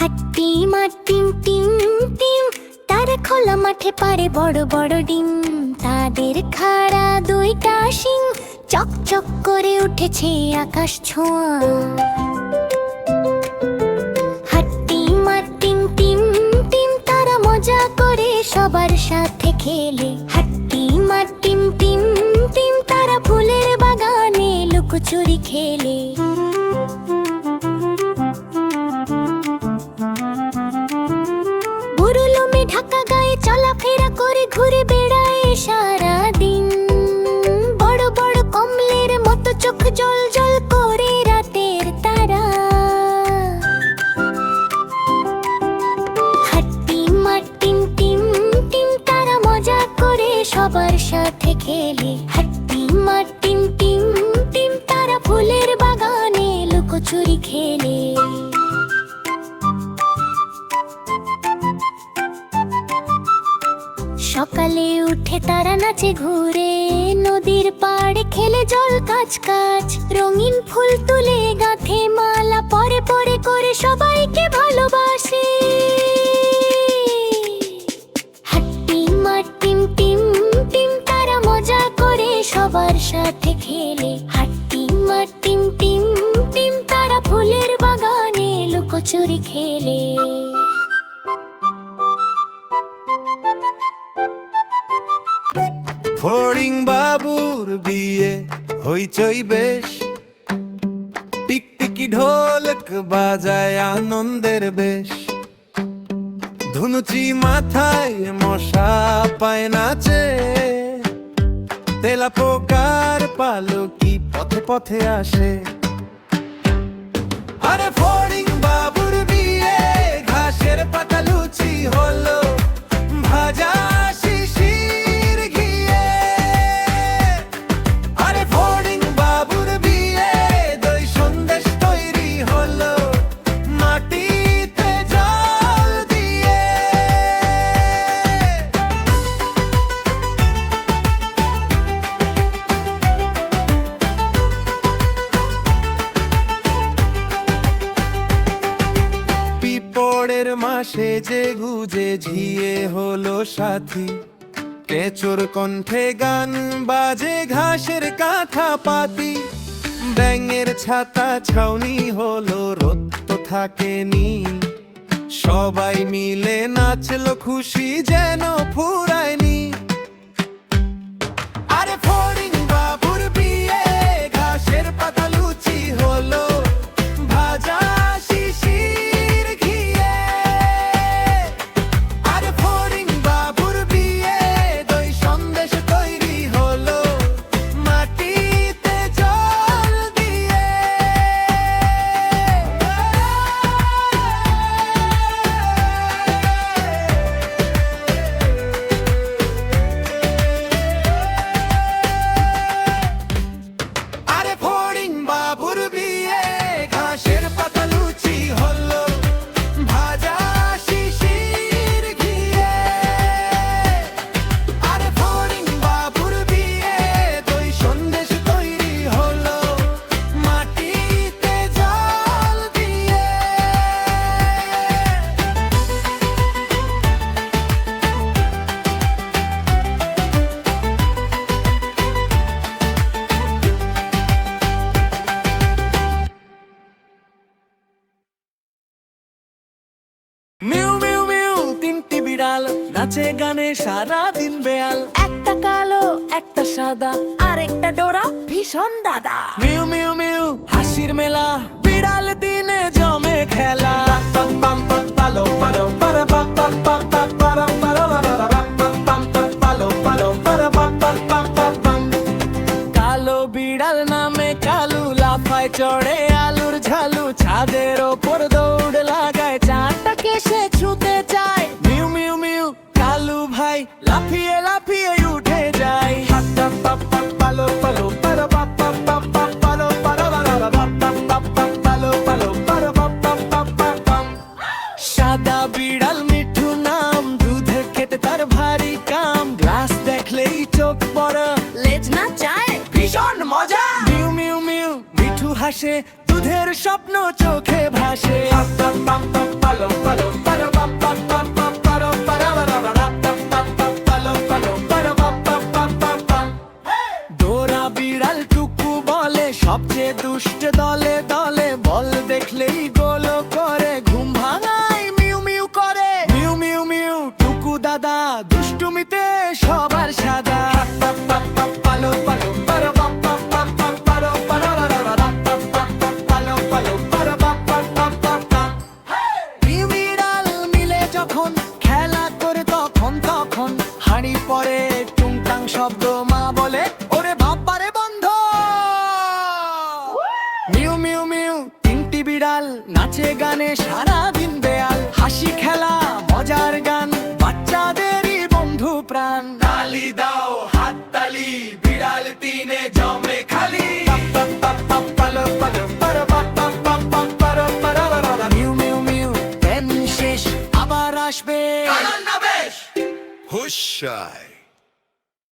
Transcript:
হাট্টিমা team team team, তারা খোলা মাঠে পারে বড় বড় ডিম। তাদের খাড়া দুইটা শিং চকচক করে উঠেছে আকাশ ছোঁয়া। হাট্টিমা টিম টিম টিম, তারা মজা করে সবার সাথে খেলে। হাট্টিমা টিম টিম টিম, তারা ফুলের বাগানে লুকোচুরি খেলে। ঢাকা গায়ে চলাফেরা করে ঘুরে বেড়ায় সারাদিন। বড় বড় কমলের মতো চোখ জল জল করে রাতের তারা। হাট্টিমা টিম টিম টিম, তারা মজা করে সবার সাথে খেলে। হাট্টিমা টিম টিম টিম, তারা ফুলের বাগানে লুকোচুরি খেলে। সকালে উঠে তারা নাচে ঘুরে, নদীর পাড়ে খেলে জল কাচ কাচ। রঙিন ফুল তুলে গাঁথে মালা, পরে পরে করে সবাইকে ভালোবাসে। হাট্টিমা টিম টিম টিম, তারা মজা করে সবার সাথে খেলে। হাট্টিমা টিম টিম টিম, তারা ফুলের বাগানে লুকোচুরি খেলে। ফড়িং বাবুর বিয়ে হইচই বেশ, টিকটিকি ঢোলক বাজায় আনন্দের বেশ। ধুনুচি মাথায় মশা পায় নাচে, তেলা পোকার পালকি পথে পথে আসে। আরে ফড়িং বাবুর বিয়ে ঘাসের পাতা লুচি হলো ভাজা শিশির ঘিয়ে। আরে ফড়িং বাবুর বিয়ে দই সন্দেশ তৈরি হলো মাটিতে জল দিয়ে। পিপড়ের মাসে যে গুজে ঝিয়ে হলো সাথী, কেচোর কণ্ঠে গান বাজে ঘাসের কাঁথা পাতি। ব্যাঙের ছাতা ছাউনি হলো রোদ তো থাকেনি, সবাই মিলে নাচলো খুশি যেন ফুরায়নি। আরে ফড়িং বাবুর বিয়ে ঘাসের পাতা লুচি হলো ভাজা শিশির ঘিয়ে। আরে ফড়িং বাবুর বিয়ে দই সন্দেশ তৈরি হলো মাটিতে জল দিয়ে। আরে ফড়িং বাবুর বিয়ে ঘাসের পাতা লুচি হলো ভাজা শিশির ঘিয়ে। আরে ফড়িং বাবুর বিয়ে দই সন্দেশ তৈরি হলো মাটিতে জল দিয়ে। মিউ মিউ মিউ, তিনটি বিড়াল নাচে গানে সারা দিন বেয়াল। একটা কালো একটা সাদা আর একটা ডোরা ভীষণ দাদা। মিউ মিউ মিউ, হাসির মেলা বিড়াল দিনে জমে খেলা। পালো পালো পারা পা পা পা পা পারা পারা পারা পাম পাম পালো পালো পারা পা পা পা পা পাম। কালো বিড়াল নামে কালু লাফায় চড়ে আলুর ঝালু, ছাদের ওপর দৌড় লাগায় চারটাকে সে ছুতে চায়। মিউ মিউ মিউ, কালু ভাই লাফিয়ে লাফিয়ে উঠে যায়। হাতটা পা পা পালো পালো পারা পা পা পা পা পালো পারা পারা পা পা পা পালো পালো পারা পা পা পা পা পাম। সাদা বিড়াল মিঠু নাম, দুধে খেতে তার ভারী কাম। গ্লাস দেখলেই চোখ বড়, লেজ না চায় ভীষণ মজা। মিউ মিউ মিউ, মিঠু হাসে দুধের স্বপ্ন চোখে ভাসে ডোরা বিড়াল টুকু বলে সবচেয়ে দুষ্ট দলে দলে বল দেখলেই গোল করে ঘুম ভাঙায় মিউ মিউ করে মিউ মিউ মিউ টুকু দাদা দুষ্টুমিতে সবার সাদা পালো পালো পারো বাপ বাপ বাপ বাপ পারো পারো পালো পালো পারো বাপ বাপ বাপ বাপ বাপ। মিউ বিড়াল মিলে যখন খেলা করে তখন তখন হাঁড়ি পরে টুংটাং শব্দ মা বলে ওরে বাপ্পারে বন্ধ। মিউ মিউ মিউ তিনটি বিড়াল নাচে গানে সারা দিন বেয়াল হাসি খেলা মজার গান বাচ্চাদেরই বন্ধু প্রাণ। তালি দাও হাত তালি বিড়াল তিনে জমে খালি পালো পালো পারো বাপ বাপ বাপ বাপ পারো পারো পারো। মিউ মিউ মিউ প্রেম শেষ আবার আসবে Hushai.